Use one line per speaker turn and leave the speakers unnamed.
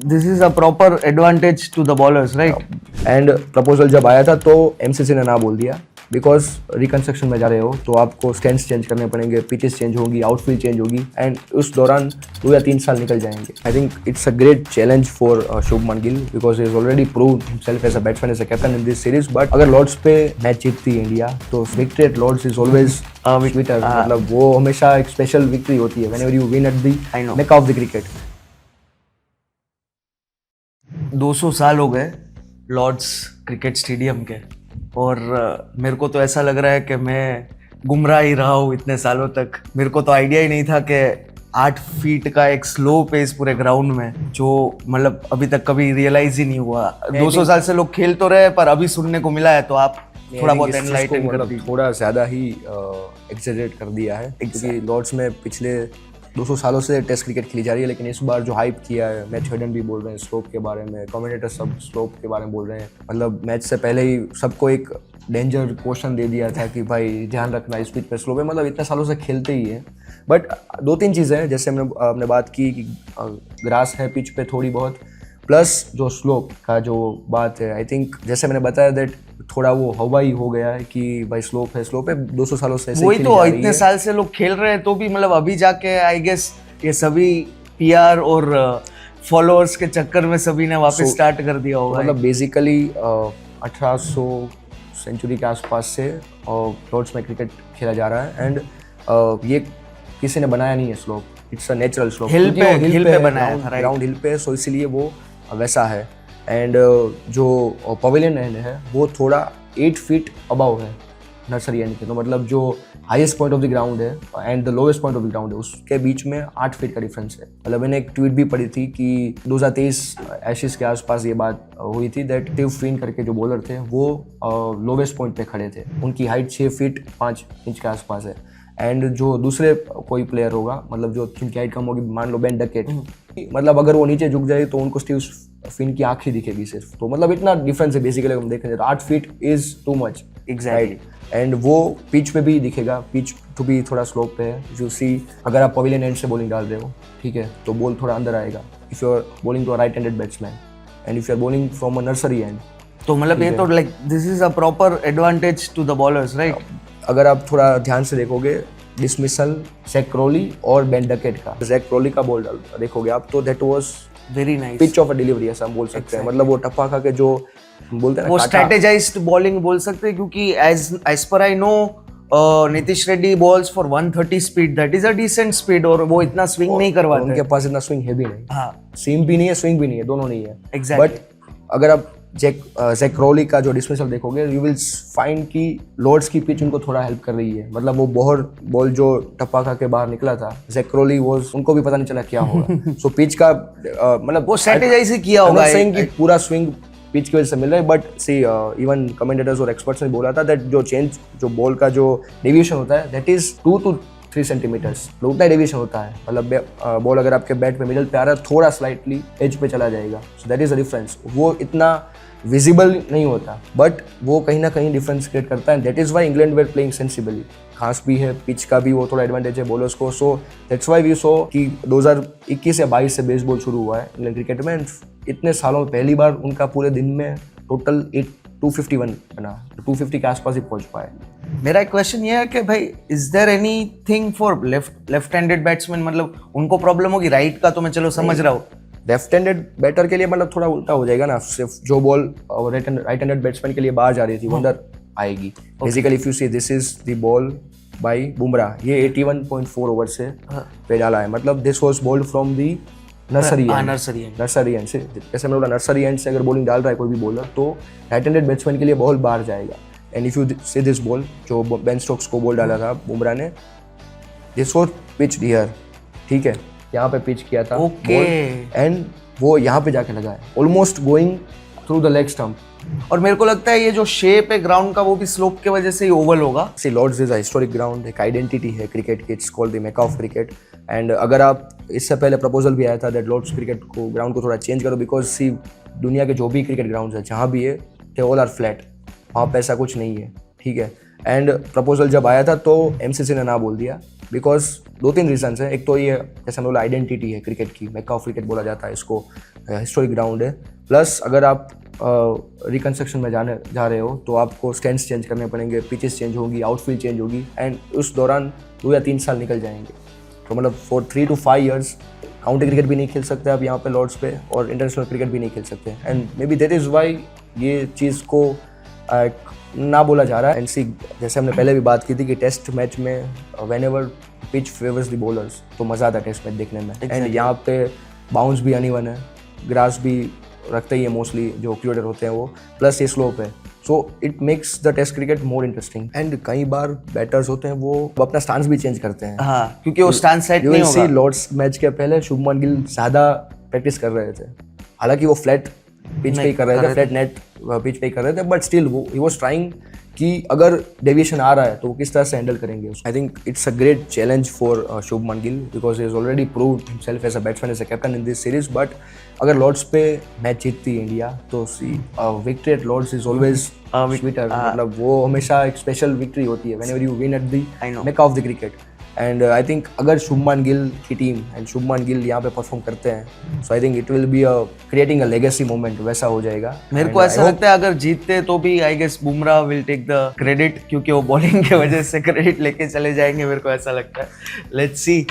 this is a proper advantage to the bowlers, right?
And proposal जब आया था तो एमसीसी ने ना बोल दिया, बिकॉज रिकंस्ट्रक्शन में जा रहे हो तो आपको स्टैंड्स चेंज करने पड़ेंगे, पिचेस चेंज होगी, आउटफील्ड चेंज होगी, एंड उस दौरान 2 या 3 साल निकल जाएंगे. I think it's a great challenge for Shubman Gill, because he is already proved himself as a batsman, as a captain in this series. But अगर लॉर्ड्स पे मैच जीतती है इंडिया तो victory at Lord's is always victor. मतलब वो हमेशा एक special victory होती है whenever you win at the Mecca of the cricket.
200 साल हो गए लॉर्ड्स क्रिकेट स्टेडियम के, और मेरे को तो ऐसा लग रहा है कि मैं गुमराह ही रहा हूँ इतने सालों तक. मेरे को तो आइडिया ही नहीं था कि 8 फीट का एक स्लो पेस पूरे ग्राउंड में, जो मतलब अभी तक कभी रियलाइज ही नहीं हुआ. 200 साल से लोग खेल तो रहे पर अभी सुनने को मिला है, तो आप थोड़ा बहुत एनलाइटन कर दीजिए.
थोड़ा ज़्यादा ही एक्सेजरेट कर दिया है, क्योंकि लॉर्ड्स में पिछले 200 सालों से टेस्ट क्रिकेट खेली जा रही है, लेकिन इस बार जो हाइप किया है, मैच हेडन भी बोल रहे हैं स्लोप के बारे में, कमेंटेटर सब स्लोप के बारे में बोल रहे हैं. मतलब मैच से पहले ही सबको एक डेंजर क्वेश्चन दे दिया था कि भाई ध्यान रखना इस पिच पे स्लो पे. मतलब इतने सालों से खेलते ही है. बट 2-3 चीज़ें हैं, जैसे हमने बात की कि ग्रास है पिच पे थोड़ी बहुत, प्लस जो स्लोप का जो बात है, आई थिंक जैसे मैंने बताया दैट थोड़ा वो हवाई हो गया है कि भाई स्लोप है 200 सालों से
वही तो इतने साल से लोग खेल रहे हैं, तो भी मतलब अभी जाके आई गेस ये सभी पीआर और फॉलोअर्स के चक्कर में सभी ने वापस स्टार्ट कर दिया होगा.
मतलब बेसिकली 1800 सेंचुरी के आसपास से लॉर्ड्स में क्रिकेट खेला जा रहा है, एंड ये किसी ने बनाया नहीं है slope. It's a natural slope,
hill पे बनाया था,
ग्राउंड हिल पे, सो इसीलिए वो वैसा है. एंड जो पवेलियन एंड है वो थोड़ा 8 फीट अबव है नर्सरी एंड के. तो मतलब जो highest point of the ground है and the lowest point of the ground है, उसके बीच में 8 फीट का डिफरेंस है. मतलब मैंने एक ट्वीट भी पढ़ी थी कि 2023 एशेज के आसपास ये बात हुई थी दैट टिव फ्लिन करके जो बॉलर थे वो लोवेस्ट पॉइंट पे खड़े थे. उनकी हाइट 6 फीट 5 इंच के आसपास है. एंड जो दूसरे कोई प्लेयर होगा, मतलब जो जिनकी हाइट कम होगी, मान लो बेन डकेट, मतलब अगर वो नीचे झुक जाए तो उनको स्टीव फिन की आँख ही दिखेगी सिर्फ. तो मतलब इतना डिफरेंस है बेसिकली. हम देखें तो 8 feet is too much.
Exactly.
And वो पिच पे भी दिखेगा, पिच तो भी थोड़ा स्लोप पे है. यू सी अगर आप पवेलियन एंड से बॉलिंग डाल रहे हो, ठीक है, तो बॉल थोड़ा अंदर आएगा. If you are bowling to a right handed batsman and if you are bowling from a nursery end,
तो मतलब ये तो like this is a proper advantage to the bowlers, right?
अगर आप थोड़ा ध्यान से देखोगे डिसमिसल जैक क्रॉली और बेन डकेट का, जैक क्रॉली का बॉल देखोगे आप तो that was
very nice
pitch of a delivery, ऐसा हम बोल सकते हैं. मतलब वो टप्पा खा के जो बोलते हैं ना,
वो स्ट्रेटेजाइज्ड बॉलिंग बोल सकते हैं, क्योंकि as per I know Nitish Reddy balls for 130 speed, that is a decent speed, और वो इतना स्विंग नहीं करवाते.
उनके पास इतना स्विंग है भी नहीं.
हाँ,
सीम भी नहीं है, स्विंग भी नहीं है, दोनों नहीं है.
एग्जैक्टली.
बट अगर आप जैक क्रॉली का जो डिसमिसल देखोगे, यू विल फाइंड कि लॉर्ड्स की पिच उनको थोड़ा हेल्प कर रही है. मतलब वो बॉल जो टप्पा खा के बाहर निकला था, जैक क्रॉली वो उनको भी पता नहीं चला क्या होगा. सो पिच का मतलब
वो स्ट्रेटेजाइज ही किया होगा.
कि पूरा स्विंग पिच की वजह से मिल रहा है. बट सी इवन कमेंटेटर्स और एक्सपर्ट्स ने बोला था दैट जो बॉल का जो डेविएशन होता है दैट इज 2 to 3 सेंटीमीटर्स. उतना डेविएशन होता है. मतलब बॉल अगर आपके बैट पे मिडल पे आ रहा है, थोड़ा स्लाइटली एज पे चला जाएगा. So that is the difference. वो इतना विजिबल नहीं होता, बट वो कहीं ना कहीं डिफरेंस क्रिएट करता है. That is why England were playing sensibly. खास भी है, पिच का भी वो थोड़ा एडवांटेज है बॉलर्स को. सो दैट्स वाई वी सो कि 2021 या 22 से बेसबॉल शुरू हुआ है इंग्लैंड क्रिकेट में. इतने सालों में पहली बार उनका पूरे दिन में टोटल 251 बना, 250 के आसपास ही पहुंच पाए.
मेरा एक क्वेश्चन ये है कि भाई is there anything for left handed batsman? मतलब उनको प्रॉब्लम होगी. राइट का तो मैं चलो समझ रहा हूँ,
लेफ्ट हैंडेड बैटर के लिए मतलब थोड़ा उल्टा हो जाएगा ना. सिर्फ जो बॉल राइट हैंडेड बैट्समैन के लिए बाहर जा रही थी वो अंदर आएगी. Basically if you see this is the ball by Bumrah, ये 81.4 ओवर से पे डाला है. मतलब this was bowled from the nursery end से. जैसे मैंने बोला नर्सरी एंड से अगर बॉलिंग डाल रहा है कोई भी बॉलर, तो राइट हैंडेड बैट्समैन के लिए बॉल बाहर जाएगा. And if you see this ball जो बेन स्टोक्स को बॉल डाला था बुमराह ने, दिस वाज पिच्ड हियर, ठीक है, यहाँ पे पिच किया था.
ओके.
एंड वो यहाँ पे जाके लगा है, almost going through the leg stump.
और मेरे को लगता है ये जो शेप है ग्राउंड का वो भी स्लोप की वजह से ही ओवल होगा.
See Lord's is a historic ground, एक आइडेंटिटी है क्रिकेट की. It's called the Mecca of cricket. And अगर आप इससे पहले प्रपोजल भी आया था दैट लॉर्ड्स क्रिकेट को ग्राउंड को थोड़ा चेंज करो, बिकॉज सी दुनिया के जो भी क्रिकेट ग्राउंड है जहाँ भी है दे ऑल आर फ्लैट. वहाँ पे ऐसा कुछ नहीं है, ठीक है. एंड प्रपोजल जब आया था तो एमसीसी ने ना बोल दिया, बिकॉज 2-3 रीजंस हैं. एक तो ये जैसे हम बोला आइडेंटिटी है क्रिकेट की, मेका ऑफ क्रिकेट बोला जाता है इसको. हिस्टोरिक ग्राउंड है। प्लस अगर आप रिकन्स्ट्रक्शन में जाने जा रहे हो तो आपको स्टैंड्स चेंज करने पड़ेंगे, पिचेस चेंज होगी, आउटफील्ड चेंज होगी, एंड उस दौरान 2 या 3 साल निकल जाएंगे। तो मतलब for 3 to 5 years county cricket भी नहीं खेल सकते आप यहाँ पे लॉर्ड्स पे, और इंटरनेशनल क्रिकेट भी नहीं खेल सकते। And may be that is why ये चीज़ को ना बोला जा रहा है। एंड सी, जैसे हमने पहले भी बात की थी कि टेस्ट मैच में when ever pitch favours the bowlers तो मज़ा आता है टेस्ट मैच देखने में। एंड यहाँ पे बाउंस भी अनइवन है, ग्रास भी रखते ही है मोस्टली जो क्रिकेटर होते हैं वो, प्लस ये स्लोप है, so it makes the test cricket more interesting. And कई बार बैटर्स होते हैं वो अपना स्टांस भी चेंज करते हैं।
हाँ, क्योंकि वो स्टांस सेट
यू
नहीं
विल सी
होगा।
लॉर्ड्स मैच के पहले शुभमन गिल ज़्यादा प्रैक्टिस कर रहे थे, हालांकि वो फ्लैट पिच पे ही कर रहे थे, फ्लैट नेट पिच पे ही कर रहे थे, बट स्टिल वो ही वाज ट्राइंग कि अगर डेविएशन आ रहा है तो वो किस तरह से हैंडल करेंगे। I think it's a great challenge for Shubman Gill because he is already proved himself as a batsman, as a captain in this series. But अगर लॉर्ड्स पे मैच जीतती है इंडिया तो see victory at Lord's is always sweeter, मतलब वो हमेशा एक special victory होती है whenever you win at the Mecca of the cricket. And I think अगर शुभमन गिल की टीम एंड शुभमन गिल यहाँ पे परफॉर्म करते हैं, so I think it will be creating a legacy moment, वैसा हो जाएगा।
मेरे को ऐसा लगता है अगर जीतते तो भी I guess Bumrah will take the credit, क्योंकि वो बॉलिंग के वजह से क्रेडिट लेके चले जाएंगे, मेरे को ऐसा लगता है। Let's see.